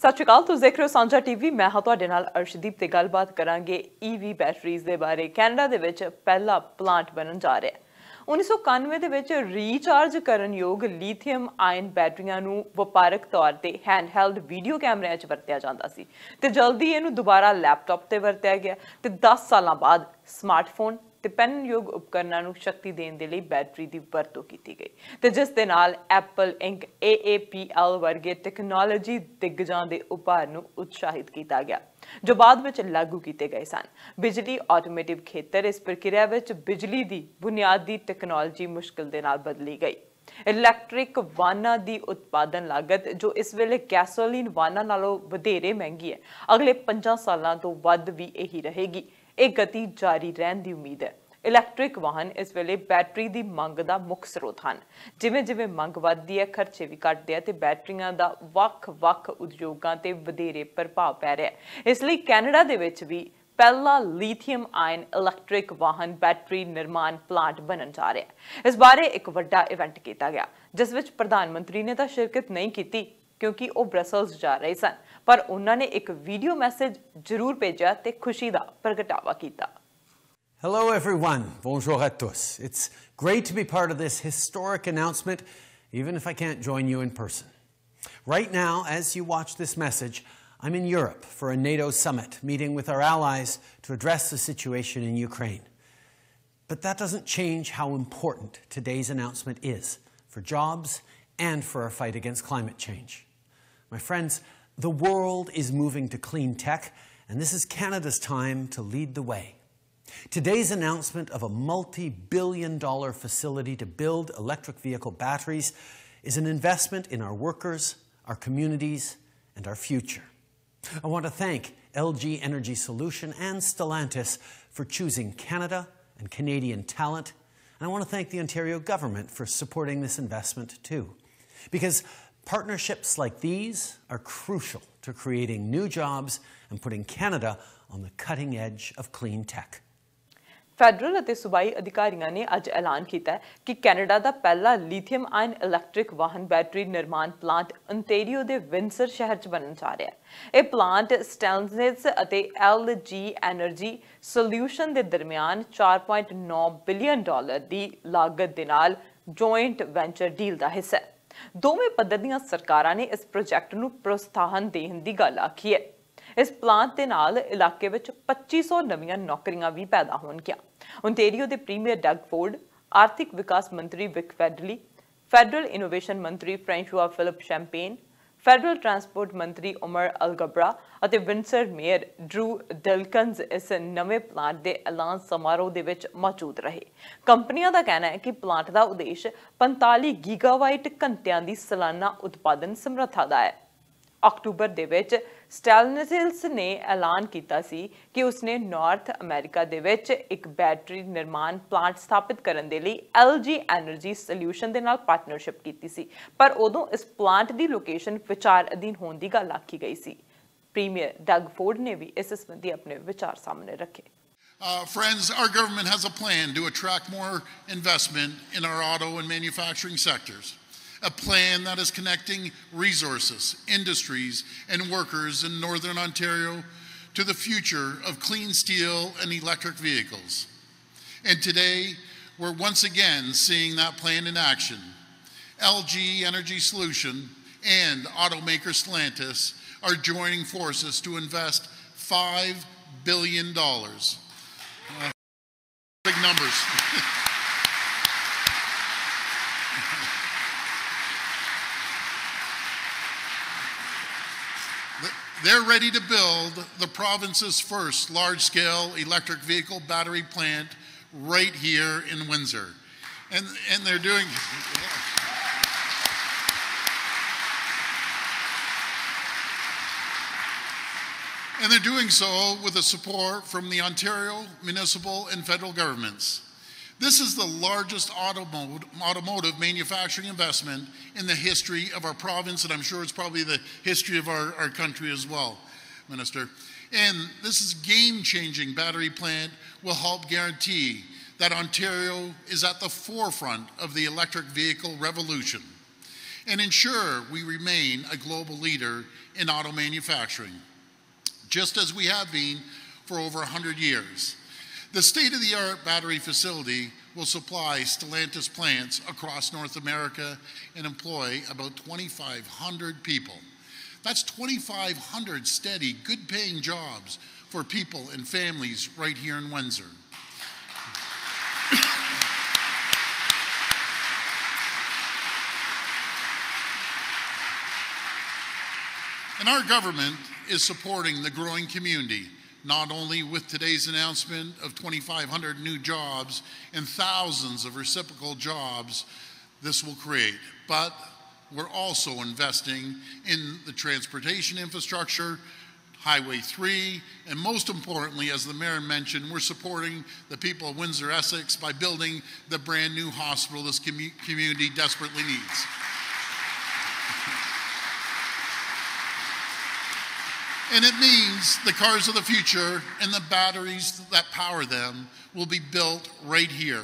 सत श्री अकाल, तुसीं देख रहे हो सांझा टीवी। मैं हाँ तुहाडे नाल अर्शदीप ते गलबात करांगे ईवी बैटरीज दे बारे। कैनेडा दे विच पहला प्लांट बनन जा रहा है। 1991 ਦੇ ਵਿੱਚ ਰੀਚਾਰਜ ਕਰਨ ਯੋਗ ਲੀਥੀਅਮ ਆਇਨ ਬੈਟਰੀਆਂ ਨੂੰ ਵਪਾਰਕ ਤੌਰ ਤੇ ਹੈਂਡਹੈਲਡ ਵੀਡੀਓ ਕੈਮਰਿਆਂ 'ਚ ਵਰਤਿਆ ਜਾਂਦਾ ਸੀ ਤੇ ਜਲਦੀ ਇਹਨੂੰ ਦੁਬਾਰਾ ਲੈਪਟਾਪ ਤੇ ਵਰਤਿਆ ਗਿਆ ਤੇ 10 ਸਾਲਾਂ ਬਾਅਦ ਸਮਾਰਟਫੋਨ ਤੇ ਪੈਨਯੋਗ ਉਪਕਰਨਾਂ ਨੂੰ ਸ਼ਕਤੀ ਦੇਣ ਦੇ ਲਈ ਬੈਟਰੀ ਦੀ ਵਰਤੋਂ ਕੀਤੀ ਗਈ ਤੇ ਜਿਸ ਦੇ ਨਾਲ ਐਪਲ ਇੰਕ AAPL ਵਰਗੇ ਟੈਕਨੋਲੋਜੀ ਦਿਗਜਾਂ ਦੇ ਉਭਾਰ ਨੂੰ ਉਤਸ਼ਾਹਿਤ ਕੀਤਾ ਗਿਆ जो बाद में लागू किए गए सन। बिजली ऑटोमेटिव खेतर इस प्रक्रिया में बिजली की बुनियादी टैक्नोलॉजी मुश्किल दे नाल बदली गई। इलैक्ट्रिक वाहनों की उत्पादन लागत जो इस वेले गैसोलीन वाहनों नालों वधेरे महंगी है, अगले 5 सालों तो वध भी यही रहेगी। एक गति जारी रहने की उम्मीद है। इलैक्ट्रिक वाहन इस वेले बैटरी की मंग का मुख स्रोत हैं। जिवें जिवें मंग वधदी है, खर्चे भी घटदे हैं ते बैटरियां दा वख-वख उद्योगां ते वधेरे प्रभाव पै रहा है। इसलिए कैनेडा दे विच भी पहला लीथियम आयन इलैक्ट्रिक वाहन बैटरी निर्माण प्लांट बनन जा रहा है। इस बारे एक वड्डा इवेंट किया गया जिस विच प्रधानमंत्री ने तो शिरकत नहीं की क्योंकि वो ब्रसल्स जा रहे सन, पर उन्होंने एक वीडियो मैसेज जरूर भेजा ते खुशी का प्रगटावा किया। Hello everyone, bonjour à tous. It's great to be part of this historic announcement, even if I can't join you in person. Right now, as you watch this message, I'm in Europe for a NATO summit, meeting with our allies to address the situation in Ukraine. But that doesn't change how important today's announcement is for jobs and for our fight against climate change. My friends, the world is moving to clean tech, and this is Canada's time to lead the way. Today's announcement of a multi-billion-dollar facility to build electric vehicle batteries is an investment in our workers, our communities, and our future. I want to thank LG Energy Solution and Stellantis for choosing Canada and Canadian talent, and I want to thank the Ontario government for supporting this investment too, because partnerships like these are crucial to creating new jobs and putting Canada on the cutting edge of clean tech. Federal और सूबाई अधिकारियों ने अज ऐलान किया कि Canada का पहला lithium ion electric वाहन बैटरी निर्माण प्लांट ओंटारियो के विंसर शहर च बनन जा रहा है। यह प्लांट स्टेलनेस और LG एनर्जी सोल्यूशन के दरमियान $4.9 बिलियन की लागत के नाल जॉइंट वेंचर डील का हिस्सा है। दोवें पद्धर दी सरकारां ने इस प्रोजैक्ट नूं प्रोत्साहन देण की गल आखी है। इस प्लांट के नाल इलाके में 2500 नवीं नौकरियां भी पैदा होणगियां। ओंटारियो के प्रीमियर डग फोर्ड, आर्थिक विकास मंत्री विक फेडरली, फैडरल इनोवेशन मंत्री फ्रेंसुआ फिलिप शैंपेन, फैडरल ट्रांसपोर्ट मंत्री उमर अलगब्रा और विंसर मेयर ड्रू डिलकन्स इस नवे प्लांट के ऐलान समारोह दे विच मौजूद रहे। कंपनियों का कहना है कि प्लांट का उद्देश्य 45 गीगावाट घंटिया की सालाना उत्पादन समर्था का है। अक्टूबर दे विच स्टेलनेस ने ऐलान किया सी कि उसने नॉर्थ अमेरिका दे विच एक बैटरी निर्माण प्लांट स्थापित करने के लिए LG एनर्जी सोल्यूशन के नाल पार्टनरशिप की सी, पर उदों इस प्लांट की लोकेशन विचार अधीन होने की गल आखी गई सी। प्रीमियर डग फोर्ड ने भी इस संबंधी अपने विचार सामने रखे। Friends, our government has a plan to attract more investment in our auto and manufacturing sectors. A plan that is connecting resources, industries, and workers in Northern Ontario to the future of clean steel and electric vehicles. And today, we're once again seeing that plan in action. LG Energy Solution and automaker Stellantis are joining forces to invest $5 billion. Big numbers. They're ready to build the province's first large-scale electric vehicle battery plant right here in Windsor. And they're doing... And they're doing so with the support from the Ontario municipal and federal governments. This is the largest automotive manufacturing investment in the history of our province, and I'm sure it's probably the history of our country as well, Minister. And this is game-changing battery plant will help guarantee that Ontario is at the forefront of the electric vehicle revolution. and ensure we remain a global leader in auto manufacturing, just as we have been for over 100 years. The state-of-the-art battery facility will supply Stellantis plants across North America and employ about 2,500 people. That's 2,500 steady, good-paying jobs for people and families right here in Windsor. And our government is supporting the growing community, not only with today's announcement of 2,500 new jobs and thousands of reciprocal jobs this will create, but we're also investing in the transportation infrastructure, Highway 3, and most importantly, as the Mayor mentioned, we're supporting the people of Windsor-Essex by building the brand new hospital this community desperately needs. And it means the cars of the future and the batteries that power them will be built right here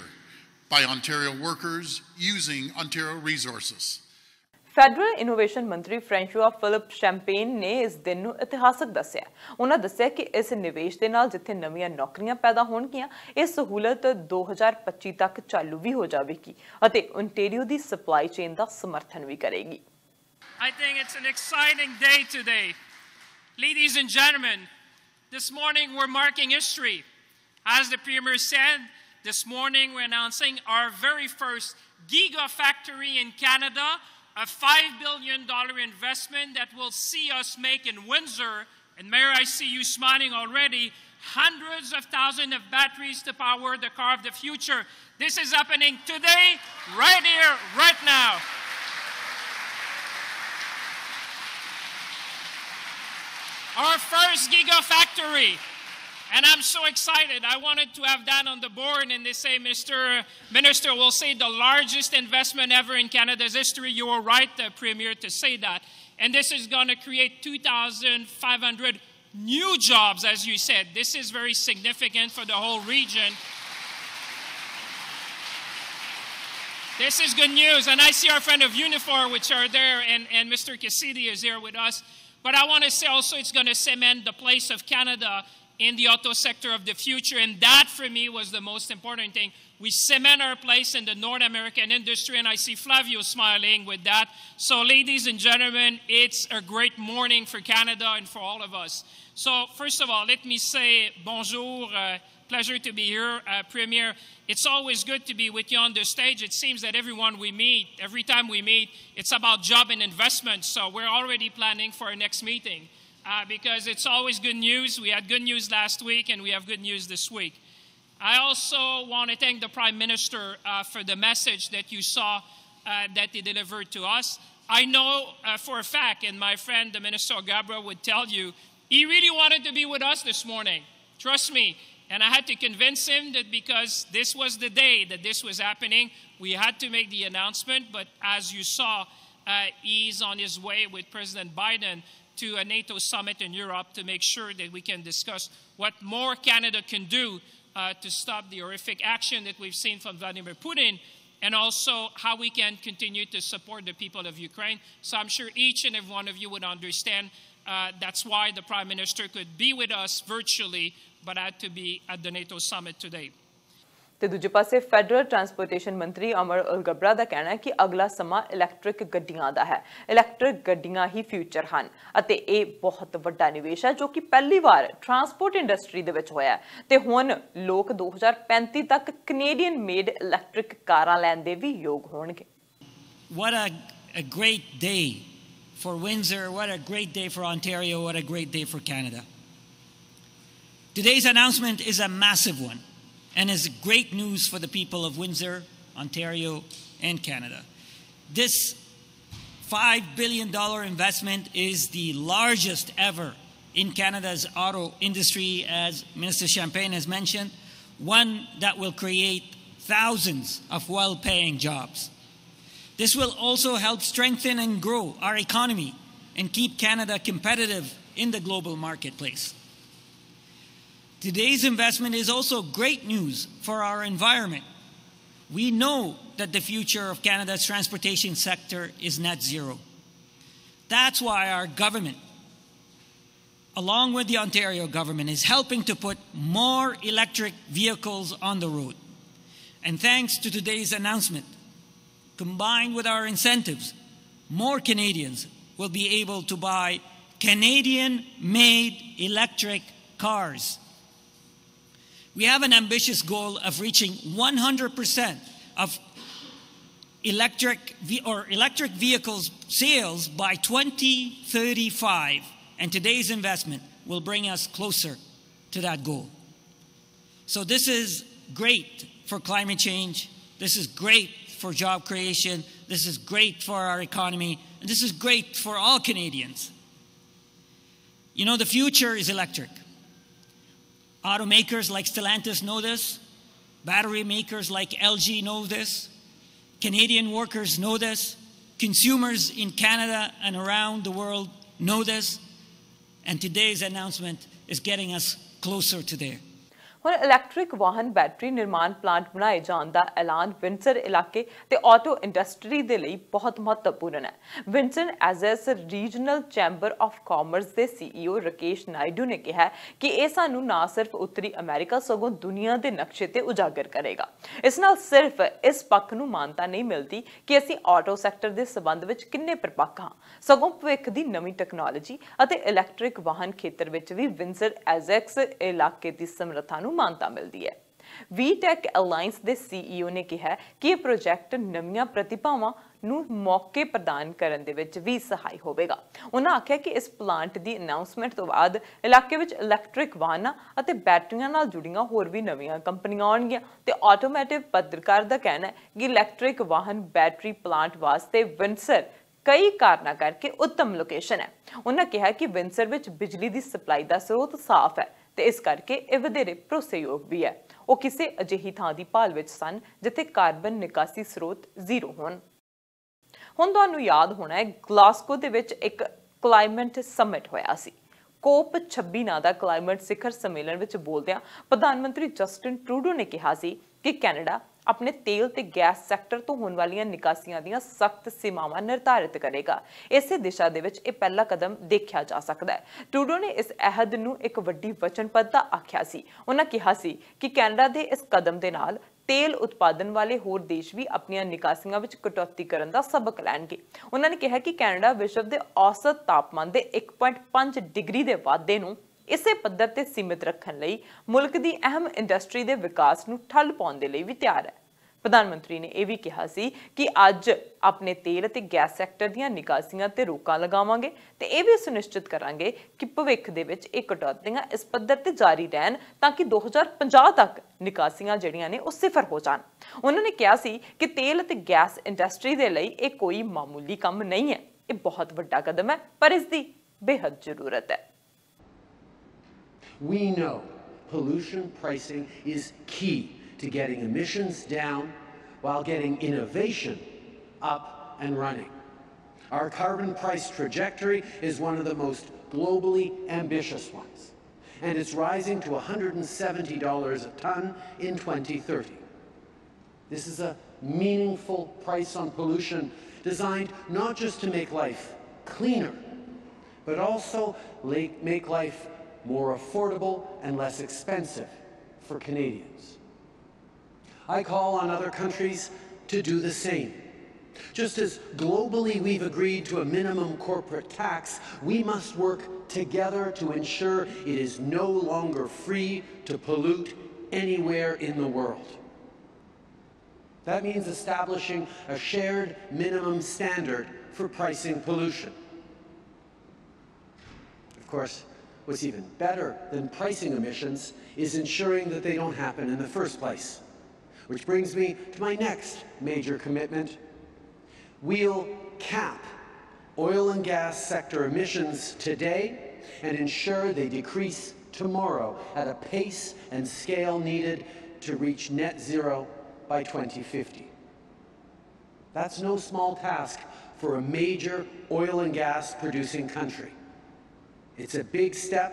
by Ontario workers using Ontario resources. Federal innovation ਮੰਤਰੀ ਫ੍ਰੈਂਸ਼ੂਆ Philip champagne ਨੇ ਇਸ ਦਿਨ ਨੂੰ ਇਤਿਹਾਸਕ ਦੱਸਿਆ। ਉਹਨਾਂ ਦੱਸਿਆ ਕਿ ਇਸ ਨਿਵੇਸ਼ ਦੇ ਨਾਲ ਜਿੱਥੇ ਨਵੀਆਂ ਨੌਕਰੀਆਂ ਪੈਦਾ ਹੋਣਗੀਆਂ, ਇਹ ਸਹੂਲਤ 2025 ਤੱਕ ਚਾਲੂ ਵੀ ਹੋ ਜਾਵੇਗੀ ਅਤੇ ਓਨਟਾਰੀਓ ਦੀ ਸਪਲਾਈ ਚੇਨ ਦਾ ਸਮਰਥਨ ਵੀ ਕਰੇਗੀ। I think it's an exciting day today. Ladies and gentlemen, this morning we're marking history. As the Premier said, this morning we're announcing our very first gigafactory in Canada, a $5 billion investment that will see us make in Windsor, and Mayor, I see you smiling already, hundreds of thousands of batteries to power the car of the future. This is happening today, right here, right now. Our first gigafactory. And I'm so excited. I wanted to have that on the board, and they say, Mr. Minister will say the largest investment ever in Canada's history. You were right, Premier, to say that. And this is going to create 2,500 new jobs, as you said. This is very significant for the whole region. This is good news. And I see our friend of Unifor, which are there, and Mr. Cassidy is here with us. But I want to say also it's going to cement the place of Canada in the auto sector of the future. And that, for me, was the most important thing. We cement our place in the North American industry, and I see Flavio smiling with that. So, ladies and gentlemen, it's a great morning for Canada and for all of us. So, first of all, let me say bonjour. Pleasure to be here, Premier. It's always good to be with you on the stage. It seems that every time we meet, it's about job and investment. So we're already planning for our next meeting because it's always good news. We had good news last week, and we have good news this week. I also want to thank the Prime Minister for the message that you saw that he delivered to us. I know for a fact, and my friend, the Minister Gabriel, would tell you, he really wanted to be with us this morning. Trust me. And I had to convince him that because this was the day that this was happening, we had to make the announcement. But as you saw, he's on his way with President Biden to a NATO summit in Europe to make sure that we can discuss what more Canada can do to stop the horrific action that we've seen from Vladimir Putin, and also how we can continue to support the people of Ukraine. So I'm sure each and every one of you would understand that's why the Prime Minister could be with us virtually, but had to be at the NATO summit today. ਤੇ ਦੂਜੇ ਪਾਸੇ federal transportation ਮੰਤਰੀ ਅਮਰ ਅਲਗਬਰਾ ਦਾ ਕਹਿਣਾ ਹੈ ਕਿ ਅਗਲਾ ਸਮਾਂ electric ਗੱਡੀਆਂ ਦਾ ਹੈ। ਇਲੈਕਟ੍ਰਿਕ ਗੱਡੀਆਂ ਹੀ ਫਿਊਚਰ ਹਨ ਅਤੇ ਇਹ ਬਹੁਤ ਵੱਡਾ ਨਿਵੇਸ਼ ਹੈ ਜੋ ਕਿ ਪਹਿਲੀ ਵਾਰ ਟਰਾਂਸਪੋਰਟ ਇੰਡਸਟਰੀ ਦੇ ਵਿੱਚ ਹੋਇਆ ਹੈ ਤੇ ਹੁਣ ਲੋਕ 2035 ਤੱਕ ਕੈਨੇਡੀਅਨ ਮੇਡ ਇਲੈਕਟ੍ਰਿਕ ਕਾਰਾਂ ਲੈਣ ਦੇ ਵੀ ਯੋਗ ਹੋਣਗੇ। What a great day for Windsor, what a great day for Ontario, what a great day for Canada. Today's announcement is a massive one and is great news for the people of Windsor, Ontario, and Canada. This $5 billion investment is the largest ever in Canada's auto industry, as Minister Champagne has mentioned, one that will create thousands of well-paying jobs. This will also help strengthen and grow our economy and keep Canada competitive in the global marketplace. Today's investment is also great news for our environment. We know that the future of Canada's transportation sector is net zero. That's why our government, along with the Ontario government, is helping to put more electric vehicles on the road. And thanks to today's announcement, combined with our incentives, more Canadians will be able to buy Canadian-made electric cars. We have an ambitious goal of reaching 100% of electric vehicles sales by 2035, and today's investment will bring us closer to that goal. So this is great for climate change, this is great for job creation, this is great for our economy, and this is great for all Canadians. You know, the future is electric. Automakers like Stellantis know this. Battery makers like LG know this. Canadian workers know this. Consumers in Canada and around the world know this. And today's announcement is getting us closer to there. ਹੁਣ electric ਵਾਹਨ battery ਨਿਰਮਾਣ plant ਬਣਾਏ ਜਾਣ ਦਾ ਐਲਾਨ ਵਿੰਸਰ ਇਲਾਕੇ ਤੇ auto industry ਦੇ ਲਈ ਬਹੁਤ ਮਹੱਤਵਪੂਰਨ ਹੈ। ਵਿੰਸਰ ਐਜ਼ਐਸ ਰੀਜਨਲ ਚੈਂਬਰ ਆਫ ਕਾਮਰਸ ਦੇ ਸੀਈਓ ਰਕੇਸ਼ ਨਾਇਡੂ ਨੇ ਕਿਹਾ ਕਿ ਇਹ ਸਾਨੂੰ ਨਾ ਸਿਰਫ ਉੱਤਰੀ ਅਮਰੀਕਾ ਸਗੋਂ ਦੁਨੀਆ ਦੇ ਨਕਸ਼ੇ ਤੇ ਉਜਾਗਰ ਕਰੇਗਾ। ਇਸ ਨਾਲ ਸਿਰਫ ਇਸ ਪੱਖ ਨੂੰ ਮਾਨਤਾ ਨਹੀਂ ਮਿਲਦੀ ਕਿ ਅਸੀਂ ਆਟੋ ਸੈਕਟਰ ਦੇ ਸਬੰਧ ਵਿੱਚ ਕਿੰਨੇ ਪਰਪੱਕ ਹਾਂ, ਸਗੋਂ ਭਵਿੱਖ ਦੀ ਨਵੀਂ ਟੈਕਨੋਲੋਜੀ ਅਤੇ ਇਲੈਕਟ੍ਰਿਕ ਵਾਹਨ ਖੇਤਰ ਵਿੱਚ ਵੀ ਵਿੰਸਰ ਐਜ਼ਐਸ ਇਲਾਕੇ ਦੀ ਸਮਰੱਥਾ ਨੂੰ ਮਾਨਤਾ ਮਿਲਦੀ ਹੈ। ਵੀਟੈਕ ਅਲਾਈਅੰਸ ਦੇ ਸੀਈਓ ਨੇ ਕਿਹਾ ਕਿ ਇਹ ਪ੍ਰੋਜੈਕਟ ਨਵੀਆਂ ਪ੍ਰਤਿਭਾਵਾਂ ਨੂੰ ਮੌਕੇ ਪ੍ਰਦਾਨ ਕਰਨ ਦੇ ਵਿੱਚ ਵੀ ਸਹਾਈ ਹੋਵੇਗਾ। ਉਹਨਾਂ ਆਖਿਆ ਕਿ ਇਸ ਪਲਾਂਟ ਦੀ ਅਨਾਉਂਸਮੈਂਟ ਤੋਂ ਬਾਅਦ ਇਲਾਕੇ ਵਿੱਚ ਇਲੈਕਟ੍ਰਿਕ ਵਾਹਨਾਂ ਅਤੇ ਬੈਟਰੀਆਂ ਨਾਲ ਜੁੜੀਆਂ ਹੋਰ ਵੀ ਨਵੀਆਂ ਕੰਪਨੀਆਂ ਆਉਣਗੀਆਂ ਤੇ ਆਟੋਮੋਟਿਵ ਪੱਤਰਕਾਰ ਦਾ ਕਹਿਣਾ ਹੈ ਕਿ ਇਲੈਕਟ੍ਰਿਕ ਵਾਹਨ ਬੈਟਰੀ ਪਲਾਂਟ ਵਾਸਤੇ ਵਿੰਸਰ ਕਈ ਕਾਰਨਾਂ ਕਰਕੇ ਉੱਤਮ ਲੋਕੇਸ਼ਨ ਹੈ। ਉਹਨਾਂ ਕਿਹਾ ਕਿ ਵਿੰਸਰ ਵਿੱਚ ਬਿਜਲੀ ਦੀ ਸਪਲਾਈ ਦਾ ਸਰੋਤ ਸਾਫ਼ ਹੈ ਤੇ ਇਸ ਕਰਕੇ ਇਹ ਵਧੇਰੇ ਭਰੋਸੇਯੋਗ ਵੀ ਹੈ। ਉਹ ਕਿਸੇ ਅਜਿਹੀ ਥਾਂ ਦੀ ਭਾਲ ਵਿੱਚ ਸਨ ਜਿੱਥੇ ਕਾਰਬਨ ਨਿਕਾਸੀ ਸਰੋਤ ਜ਼ੀਰੋ ਹੋਣ। ਹੁਣ ਤੁਹਾਨੂੰ ਯਾਦ ਹੋਣਾ ਹੈ ਗਲਾਸਗੋ ਦੇ ਵਿੱਚ ਇੱਕ ਕਲਾਈਮੇਟ ਸਮਿਟ ਹੋਇਆ ਸੀ। ਕੋਪ 26 ਨਾਂ ਦਾ ਕਲਾਈਮੇਟ ਸਿਖਰ ਸੰਮੇਲਨ ਵਿੱਚ ਬੋਲਦਿਆਂ ਪ੍ਰਧਾਨ ਮੰਤਰੀ ਜਸਟਿਨ ਟਰੂਡੋ ਨੇ ਕਿਹਾ ਸੀ ਕਿ ਕੈਨੇਡਾ ਆਪਣੇ ਤੇਲ ਤੇ ਗੈਸ ਸੈਕਟਰ ਤੋਂ ਹੋਣ ਵਾਲੀਆਂ ਨਿਕਾਸੀਆਂ ਦੀਆਂ ਸਖਤ ਸੀਮਾਵਾਂ ਨਿਰਧਾਰਿਤ ਕਰੇਗਾ। ਇਸੇ ਦਿਸ਼ਾ ਦੇ ਵਿੱਚ ਇਹ ਪਹਿਲਾ ਕਦਮ ਦੇਖਿਆ ਜਾ ਸਕਦਾ ਹੈ। ਟਰੂਡੋ ਨੇ ਇਸ ਅਹਿਦ ਨੂੰ ਇੱਕ ਵੱਡੀ ਵਚਨਬੱਧਤਾ ਆਖਿਆ ਸੀ। ਉਹਨਾਂ ਕਿਹਾ ਸੀ ਕਿ ਕੈਨੇਡਾ ਦੇ ਇਸ ਕਦਮ ਦੇ ਨਾਲ ਤੇਲ ਉਤਪਾਦਨ ਵਾਲੇ ਹੋਰ ਦੇਸ਼ ਵੀ ਆਪਣੀਆਂ ਨਿਕਾਸੀਆਂ ਵਿੱਚ ਕਟੌਤੀ ਕਰਨ ਦਾ ਸਬਕ ਲੈਣਗੇ। ਉਹਨਾਂ ਨੇ ਕਿਹਾ ਕਿ ਕੈਨੇਡਾ ਵਿਸ਼ਵ ਦੇ ਔਸਤ ਤਾਪਮਾਨ ਦੇ 1.5 ਡਿਗਰੀ ਦੇ ਵਾਧੇ ਨੂੰ ਇਸੇ ਪੱਧਰ ਤੇ ਸੀਮਿਤ ਰੱਖਣ ਲਈ ਮੁਲਕ ਦੀ ਅਹਿਮ ਇੰਡਸਟਰੀ ਦੇ ਵਿਕਾਸ ਨੂੰ ਠੱਲ ਪਾਉਣ ਦੇ ਲਈ ਵੀ ਤਿਆਰ ਹੈ। ਪ੍ਰਧਾਨ ਮੰਤਰੀ ਨੇ ਇਹ ਵੀ ਕਿਹਾ ਸੀ ਕਿ ਅੱਜ ਆਪਣੇ ਤੇਲ ਅਤੇ ਗੈਸ ਸੈਕਟਰ ਦੀਆਂ ਨਿਕਾਸੀਆਂ ਤੇ ਰੋਕਾਂ ਲਗਾਵਾਂਗੇ ਤੇ ਇਹ ਵੀ ਸੁਨਿਸ਼ਚਿਤ ਕਰਾਂਗੇ ਕਿ ਭਵਿੱਖ ਦੇ ਵਿੱਚ ਇਹ ਕਟੌਤੀਆਂ ਇਸ ਪੱਧਰ ਤੇ ਜਾਰੀ ਰਹਿਣ ਤਾਂ ਕਿ 2050 ਤੱਕ ਨਿਕਾਸੀਆਂ ਜਿਹੜੀਆਂ ਨੇ ਉਹ ਸਿਫਰ ਹੋ ਜਾਣ। ਉਹਨਾਂ ਨੇ ਕਿਹਾ ਸੀ ਕਿ ਤੇਲ ਅਤੇ ਗੈਸ ਇੰਡਸਟਰੀ ਦੇ ਲਈ ਇਹ ਕੋਈ ਮਾਮੂਲੀ ਕੰਮ ਨਹੀਂ ਹੈ, ਇਹ ਬਹੁਤ ਵੱਡਾ ਕਦਮ ਹੈ ਪਰ ਇਸ ਦੀ ਬੇਹੱਦ ਜ਼ਰੂਰਤ ਹੈ। We know pollution pricing is key to getting emissions down while getting innovation up and running. Our carbon price trajectory is one of the most globally ambitious ones, and it's rising to $170 a ton in 2030. This is a meaningful price on pollution designed not just to make life cleaner, but also make life more affordable and less expensive for Canadians. I call on other countries to do the same. Just as globally we've agreed to a minimum corporate tax, we must work together to ensure it is no longer free to pollute anywhere in the world. That means establishing a shared minimum standard for pricing pollution. Of course, what's even better than pricing emissions is ensuring that they don't happen in the first place. Which brings me to my next major commitment. We'll cap oil and gas sector emissions today and ensure they decrease tomorrow at a pace and scale needed to reach net zero by 2050. That's no small task for a major oil and gas producing country. It's a big step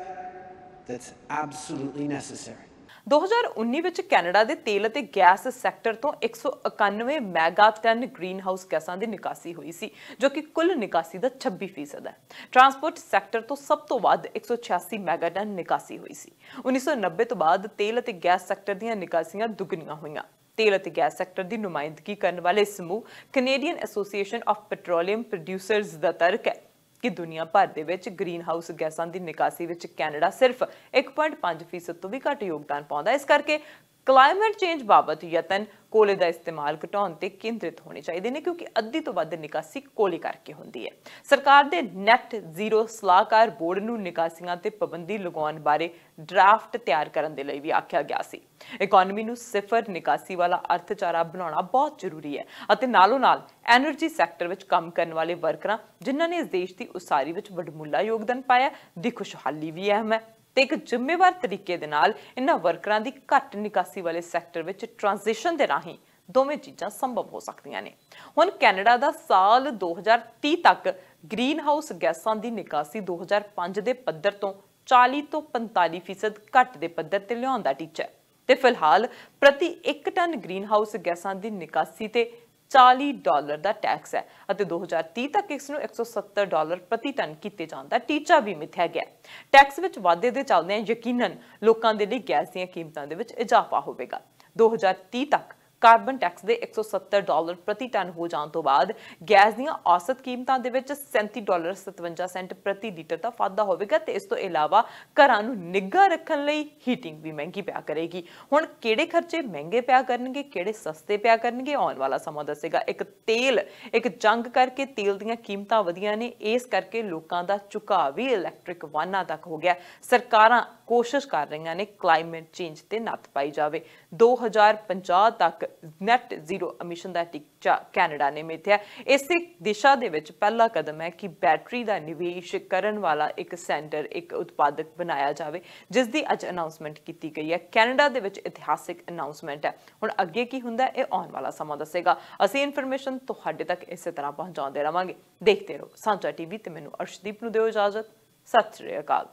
that's absolutely necessary. 2019 ਵਿੱਚ Canada ਦੇ ਤੇਲ ਅਤੇ gas sector ਤੋਂ 191 mega ton green house ਗੈਸਾਂ ਦੀ ਨਿਕਾਸੀ ਹੋਈ ਸੀ, ਜੋ ਕਿ ਕੁੱਲ ਨਿਕਾਸੀ ਦਾ 26% ਹੈ। ਟਰਾਂਸਪੋਰਟ ਸੈਕਟਰ ਤੋਂ ਸਭ ਤੋਂ ਵੱਧ 186 ਮੈਗਾ ਟਨ ਨਿਕਾਸੀ ਹੋਈ ਸੀ। 1990 ਤੋਂ ਬਾਅਦ ਤੇਲ ਅਤੇ ਗੈਸ ਸੈਕਟਰ ਦੀਆਂ ਨਿਕਾਸੀਆਂ ਦੁੱਗਣੀਆਂ ਹੋਈਆਂ। ਤੇਲ ਅਤੇ ਗੈਸ ਸੈਕਟਰ ਦੀ ਨੁਮਾਇੰਦਗੀ ਕਰਨ ਵਾਲੇ ਸਮੂਹ ਕੈਨੇਡੀਅਨ ਐਸੋਸੀਏਸ਼ਨ ਆਫ ਪੈਟਰੋਲੀਅਮ ਪ੍ਰੋਡਿਊਸਰਜ਼ ਦਾ ਤਰਕ ਹੈ ਕਿ ਦੁਨੀਆ ਭਰ ਦੇ ਵਿੱਚ ਗ੍ਰੀਨ ਹਾਊਸ ਗੈਸਾਂ ਦੀ ਨਿਕਾਸੀ ਵਿੱਚ ਕੈਨੇਡਾ ਸਿਰਫ 1.5% ਤੋਂ ਵੀ ਘੱਟ ਯੋਗਦਾਨ ਪਾਉਂਦਾ। ਇਸ ਕਰਕੇ ਕਲਾਈਮੇਟ ਚੇਂਜ ਬਾਬਤ ਯਤਨ ਕੋਲੇ ਦਾ ਇਸਤੇਮਾਲ ਘਟਾਉਣ ਤੇ ਕੇਂਦਰਿਤ ਹੋਣੇ ਚਾਹੀਦੇ ਨੇ, ਕਿਉਂਕਿ ਅੱਧੀ ਤੋਂ ਵੱਧ ਨਿਕਾਸੀ ਕੋਲੇ ਕਰਕੇ ਹੁੰਦੀ ਹੈ। ਸਰਕਾਰ ਦੇ ਨੈਟ ਜ਼ੀਰੋ ਸਲਾਹਕਾਰ ਬੋਰਡ ਨੂੰ ਨਿਕਾਸੀਆਂ ਤੇ ਪਾਬੰਦੀ ਲਗਾਉਣ ਬਾਰੇ ਡਰਾਫਟ ਤਿਆਰ ਕਰਨ ਦੇ ਲਈ ਵੀ ਆਖਿਆ ਗਿਆ ਸੀ। ਇਕਨੋਮੀ ਨੂੰ ਸਿਫਰ ਨਿਕਾਸੀ ਵਾਲਾ ਅਰਥਚਾਰਾ ਬਣਾਉਣਾ ਬਹੁਤ ਜ਼ਰੂਰੀ ਹੈ ਅਤੇ ਨਾਲੋਂ ਨਾਲ ਐਨਰਜੀ ਸੈਕਟਰ ਵਿੱਚ ਕੰਮ ਕਰਨ ਵਾਲੇ ਵਰਕਰਾਂ ਜਿਨ੍ਹਾਂ ਨੇ ਇਸ ਦੇਸ਼ ਦੀ ਉਸਾਰੀ ਵਿੱਚ ਵਡਮੁੱਲਾ ਯੋਗਦਾਨ ਪਾਇਆ ਦੀ ਖੁਸ਼ਹਾਲੀ ਵੀ ਅਹਿਮ ਹੈ ਤੇ ਇੱਕ ਜ਼ਿੰਮੇਵਾਰ ਤਰੀਕੇ ਦੇ ਨਾਲ ਇਹਨਾਂ ਵਰਕਰਾਂ ਦੀ ਘੱਟ ਨਿਕਾਸੀ ਵਾਲੇ ਸੈਕਟਰ ਵਿੱਚ ਟ੍ਰਾਂਜੀਸ਼ਨ ਦੇ ਰਾਹੀਂ ਦੋਵੇਂ ਚੀਜ਼ਾਂ ਸੰਭਵ ਹੋ ਸਕਦੀਆਂ ਨੇ। ਹੁਣ ਕੈਨੇਡਾ ਦਾ ਸਾਲ 2030 ਤੱਕ ਗ੍ਰੀਨ ਹਾਊਸ ਗੈਸਾਂ ਦੀ ਨਿਕਾਸੀ 2005 ਦੇ ਪੱਧਰ ਤੋਂ 40 ਤੋਂ 45% ਘੱਟ ਦੇ ਪੱਧਰ ਤੇ ਲਿਆਉਣ ਦਾ ਟੀਚਾ ਹੈ ਤੇ ਫਿਲਹਾਲ ਪ੍ਰਤੀ 1 ਟਨ ਗ੍ਰੀਨ ਹਾਊਸ ਗੈਸਾਂ ਦੀ ਨਿਕਾਸੀ ਤੇ $40 ਦਾ ਟੈਕਸ ਹੈ ਅਤੇ 2030 ਤੱਕ ਇਸ ਨੂੰ $170 ਪ੍ਰਤੀ ਟਨ ਕੀਤੇ ਜਾਣ ਦਾ ਟੀਚਾ ਵੀ ਮਿਥਿਆ ਗਿਆ। ਟੈਕਸ ਵਿੱਚ ਵਾਧੇ ਦੇ ਚੱਲਦਿਆਂ ਯਕੀਨਨ ਲੋਕਾਂ ਦੇ ਲਈ ਗੈਸ ਦੀਆਂ ਕੀਮਤਾਂ ਦੇ ਵਿੱਚ ਇਜ਼ਾਫਾ ਹੋਵੇਗਾ। 2030 ਤੱਕ ਕਾਰਬਨ ਟੈਕਸ ਦੇ $170 ਪ੍ਰਤੀ ਟਨ ਹੋ ਜਾਣ ਤੋਂ ਬਾਅਦ ਗੈਸ ਦੀਆਂ ਔਸਤ ਕੀਮਤਾਂ ਦੇ ਵਿੱਚ $37.57 ਪ੍ਰਤੀ ਲੀਟਰ ਦਾ ਵਾਧਾ ਹੋਵੇਗਾ ਤੇ ਇਸ ਤੋਂ ਇਲਾਵਾ ਘਰਾਂ ਨੂੰ ਨਿੱਘਾ ਰੱਖਣ ਲਈ ਹੀਟਿੰਗ ਵੀ ਮਹਿੰਗੀ ਪਿਆ ਕਰੇਗੀ। ਹੁਣ ਕਿਹੜੇ ਖਰਚੇ ਮਹਿੰਗੇ ਪਿਆ ਕਰਨਗੇ, ਕਿਹੜੇ ਸਸਤੇ ਪਿਆ ਕਰਨਗੇ, ਆਉਣ ਵਾਲਾ ਸਮਾਂ ਦੱਸੇਗਾ। ਇੱਕ ਜੰਗ ਕਰਕੇ ਤੇਲ ਦੀਆਂ ਕੀਮਤਾਂ ਵਧੀਆਂ ਨੇ, ਇਸ ਕਰਕੇ ਲੋਕਾਂ ਦਾ ਝੁਕਾਅ ਵੀ ਇਲੈਕਟ੍ਰਿਕ ਵਾਹਨਾਂ ਤੱਕ ਹੋ ਗਿਆ। ਸਰਕਾਰਾਂ ਕੋਸ਼ਿਸ਼ ਕਰ ਰਹੀਆਂ ਨੇ ਕਲਾਈਮੇਟ ਚੇਂਜ ਤੇ ਨੱਥ ਪਾਈ ਜਾਵੇ। 2050 ਤੱਕ ਨੈਟ ਜ਼ੀਰੋ ਐਮਿਸ਼ਨ ਦਾ ਟੀਚਾ ਕੈਨੇਡਾ ਨੇ ਮਿਥਿਆ। ਇਸੇ ਦਿਸ਼ਾ ਦੇ ਵਿੱਚ ਪਹਿਲਾ ਕਦਮ ਹੈ ਕਿ ਬੈਟਰੀ ਦਾ ਨਿਵੇਸ਼ ਕਰਨ ਵਾਲਾ ਇੱਕ ਸੈਂਟਰ, ਇੱਕ ਉਤਪਾਦਕ ਬਣਾਇਆ ਜਾਵੇ, ਜਿਸ ਦੀ ਅੱਜ ਅਨਾਉਂਸਮੈਂਟ ਕੀਤੀ ਗਈ ਹੈ। ਕੈਨੇਡਾ ਦੇ ਵਿੱਚ ਇਤਿਹਾਸਿਕ ਅਨਾਉਂਸਮੈਂਟ ਹੈ। ਹੁਣ ਅੱਗੇ ਕੀ ਹੁੰਦਾ ਇਹ ਆਉਣ ਵਾਲਾ ਸਮਾਂ ਦੱਸੇਗਾ। ਅਸੀਂ ਇਨਫੋਰਮੇਸ਼ਨ ਤੁਹਾਡੇ ਤੱਕ ਇਸੇ ਤਰ੍ਹਾਂ ਪਹੁੰਚਾਉਂਦੇ ਰਵਾਂਗੇ। ਦੇਖਦੇ ਰਹੋ ਸਾਂਝਾ ਟੀਵੀ ਤੇ ਮੈਨੂੰ ਅਰਸ਼ਦੀਪ ਨੂੰ ਦਿਓ ਇਜਾਜ਼ਤ। ਸਤਿ ਸ਼੍ਰੀ ਅਕਾਲ।